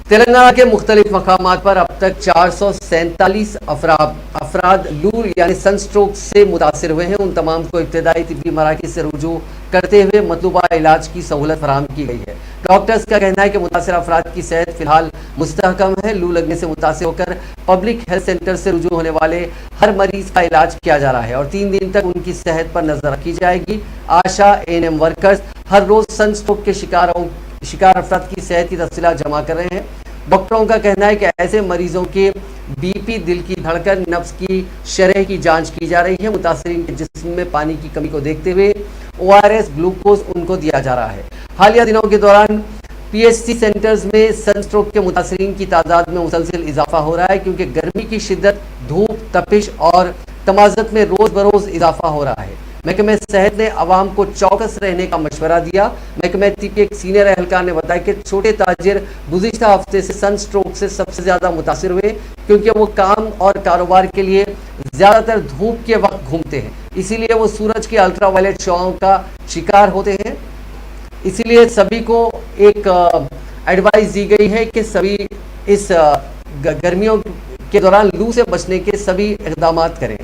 تلنگانہ کے مختلف مقامات پر اب تک 447 افراد لو یعنی سن سٹروک سے متاثر ہوئے ہیں۔ ان تمام کو ابتدائی طبی مراکز سے رجوع کرتے ہوئے مطلوبہ علاج کی سہولت فراہم کی گئی ہے۔ ڈاکٹرز کا کہنا ہے کہ متاثر افراد کی صحت فی الحال مستحکم ہے۔ لو لگنے سے متاثر ہو کر پبلک ہیلتھ سینٹر سے رجوع ہونے والے ہر مریض کا علاج کیا جا رہا ہے اور 3 دن تک ان کی صحت پر نظر رکھی جائے گی۔ آشا ANM ورکرز ہر روز سن سٹروک کے شکار افراد کی صحت کی تفصیلات جمع کر رہے ہیں۔ ڈاکٹروں کا کہنا ہے کہ ایسے مریضوں کے BP، دل کی دھڑکن، نبض کی شرح کی جانچ کی جا رہی ہے۔ متاثرین کے جسم میں پانی کی کمی کو دیکھتے ہوئے ORS گلوکوز ان کو دیا جا رہا ہے۔ حالیہ دنوں کے دوران PHC سینٹرز میں سن سٹروک کے متاثرین کی تعداد میں مسلسل اضافہ ہو رہا ہے، کیونکہ گرمی کی شدت، دھوپ، تپش اور تمازت میں روز بروز اضافہ ہو رہا ہے۔ محکمہ صحت نے عوام کو چوکس رہنے کا مشورہ دیا۔ محکمہ طب کے ایک سینئر اہلکار نے بتایا کہ چھوٹے تاجر گزشتہ ہفتے سے سن سٹروک سے سب سے زیادہ متاثر ہوئے، کیونکہ وہ کام اور کاروبار کے لیے زیادہ تر دھوپ کے وقت گھومتے ہیں، اسی لیے وہ سورج کی الٹرا وائلٹ شعاؤں کا شکار ہوتے ہیں۔ اسی لیے سبھی کو ایک ایڈوائز دی گئی ہے کہ سبھی اس گرمیوں کے دوران لو سے بچنے کے سبھی اقدامات کریں۔